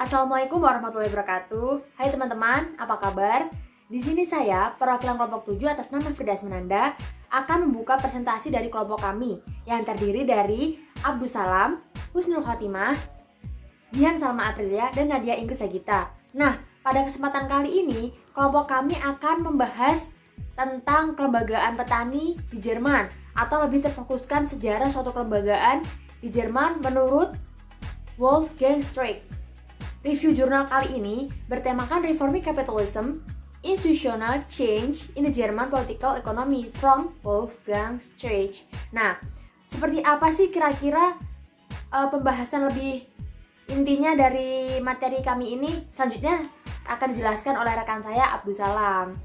Assalamualaikum warahmatullahi wabarakatuh. Hai teman-teman, apa kabar? Di sini saya, perwakilan kelompok 7 atas nama Firdaus Menanda, akan membuka presentasi dari kelompok kami yang terdiri dari Abdul Salam, Husnul Khatimah, Jihan Salma Aprilia, dan Nadia Ingrid Sagita. Nah, pada kesempatan kali ini, kelompok kami akan membahas tentang kelembagaan petani di Jerman, atau lebih terfokuskan sejarah suatu kelembagaan di Jerman menurut Wolfgang Streeck. Review jurnal kali ini bertemakan Reforming Capitalism, Institutional Change in the German Political Economy from Wolfgang Streeck. Nah, seperti apa sih kira-kira pembahasan lebih intinya dari materi kami ini? Selanjutnya akan dijelaskan oleh rekan saya, Abdul Salam.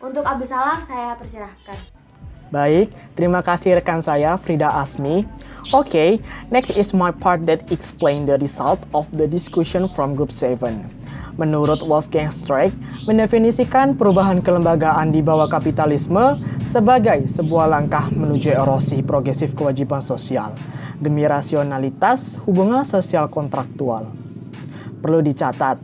Untuk Abdul Salam, saya persilahkan. Baik, terima kasih rekan saya, Frida Asmi. Okay, next is my part that explain the result of the discussion from Group 7. Menurut Wolfgang Streeck, mendefinisikan perubahan kelembagaan di bawah kapitalisme sebagai sebuah langkah menuju erosi progresif kewajiban sosial demi rasionalitas hubungan sosial kontraktual. Perlu dicatat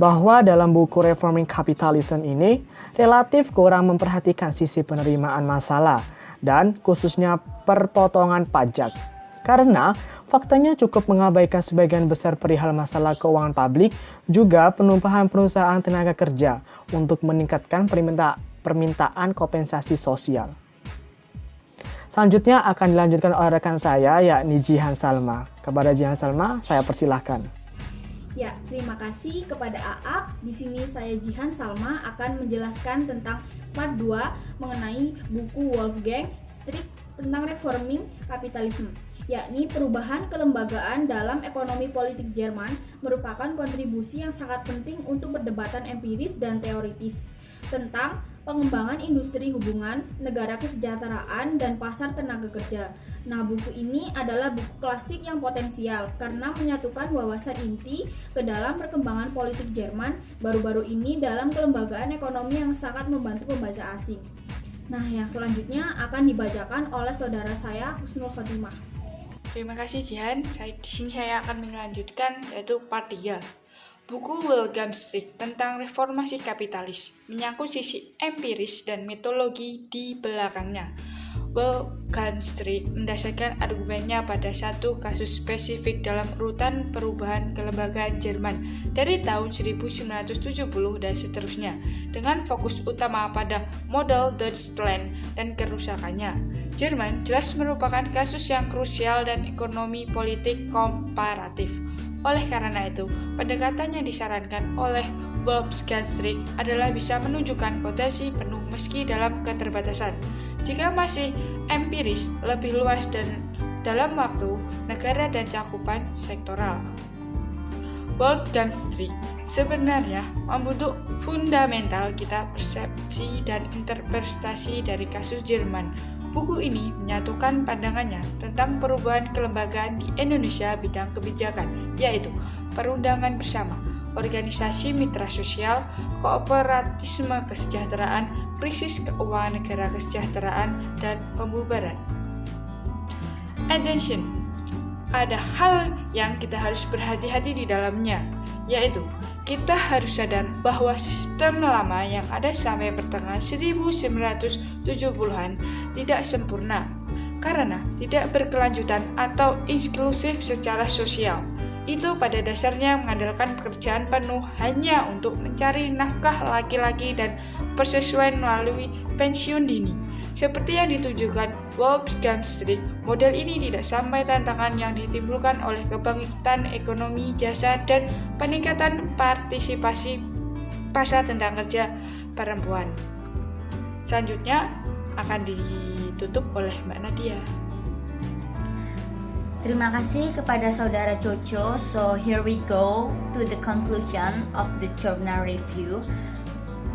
bahwa dalam buku Reforming Capitalism ini relatif kurang memperhatikan sisi penerimaan masalah dan khususnya perpotongan pajak. Karena faktanya cukup mengabaikan sebagian besar perihal masalah keuangan publik, juga penumpahan perusahaan tenaga kerja untuk meningkatkan permintaan kompensasi sosial. Selanjutnya akan dilanjutkan oleh rekan saya, yakni Jihan Salma. Kepada Jihan Salma, saya persilahkan. Ya, terima kasih kepada Aap. Di sini saya Jihan Salma akan menjelaskan tentang part 2 mengenai buku Wolfgang Streeck tentang Reforming Capitalism, yakni perubahan kelembagaan dalam ekonomi politik Jerman merupakan kontribusi yang sangat penting untuk perdebatan empiris dan teoritis tentang pengembangan industri hubungan, negara kesejahteraan, dan pasar tenaga kerja. Nah, buku ini adalah buku klasik yang potensial karena menyatukan wawasan inti ke dalam perkembangan politik Jerman baru-baru ini dalam kelembagaan ekonomi yang sangat membantu pembaca asing. Nah, yang selanjutnya akan dibacakan oleh saudara saya, Husnul Khatimah. Terima kasih Jihan. Di sini saya akan melanjutkan yaitu part 3. Buku Wolfgang Streeck tentang reformasi kapitalis menyangkut sisi empiris dan metodologi di belakangnya. Wolfgang Streeck mendasarkan argumennya pada satu kasus spesifik dalam urutan perubahan kelembagaan Jerman dari tahun 1970 dan seterusnya, dengan fokus utama pada model Deutschland dan kerusakannya. Jerman jelas merupakan kasus yang krusial dan ekonomi politik komparatif. Oleh karena itu, pendekatan yang disarankan oleh Wolfgang Streeck adalah bisa menunjukkan potensi penuh meski dalam keterbatasan. Jika masih empiris, lebih luas dan dalam waktu, negara dan cakupan sektoral. Wolfgang Streeck sebenarnya membentuk fundamental kita persepsi dan interpretasi dari kasus Jerman. Buku ini menyatukan pandangannya tentang perubahan kelembagaan di Indonesia bidang kebijakan, yaitu perundangan bersama, organisasi mitra sosial, kooperatisme kesejahteraan, krisis keuangan negara kesejahteraan, dan pembubaran. Attention, ada hal yang kita harus berhati-hati di dalamnya, yaitu kita harus sadar bahwa sistem lama yang ada sampai pertengahan 1970-an tidak sempurna karena tidak berkelanjutan atau inklusif secara sosial. Itu pada dasarnya mengandalkan pekerjaan penuh hanya untuk mencari nafkah laki-laki dan persesuaian melalui pensiun dini. Seperti yang ditujukan Wolfgang Streeck, model ini tidak sampai tantangan yang ditimbulkan oleh kebangkitan ekonomi jasa dan peningkatan partisipasi pasar tenaga kerja perempuan. Selanjutnya akan ditutup oleh Mbak Nadia. Terima kasih kepada saudara Coco. So here we go to the conclusion of the journal review.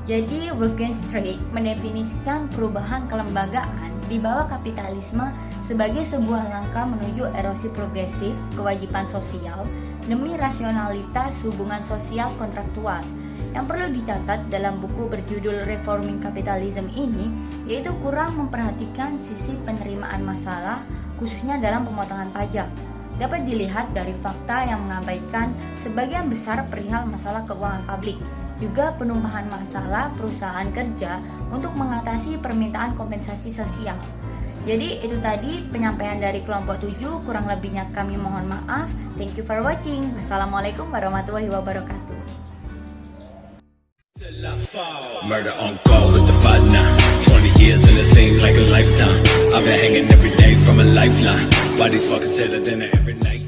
Jadi Wolfgang Streeck mendefinisikan perubahan kelembagaan di bawah kapitalisme sebagai sebuah langkah menuju erosi progresif kewajiban sosial demi rasionalitas hubungan sosial kontraktual. Yang perlu dicatat dalam buku berjudul Reforming Capitalism ini yaitu kurang memperhatikan sisi penerimaan masalah khususnya dalam pemotongan pajak. dapat dilihat dari fakta yang mengabaikan sebagian besar perihal masalah keuangan publik, juga penumpahan masalah perusahaan kerja untuk mengatasi permintaan kompensasi sosial. Jadi itu tadi penyampaian dari kelompok 7, kurang lebihnya kami mohon maaf. Thank you for watching. Wassalamualaikum warahmatullahi wabarakatuh. Murder on call with the fight now. 20 years and it seemed like a lifetime. I've been hanging every day from a lifeline. Why these fuckers tell than every night.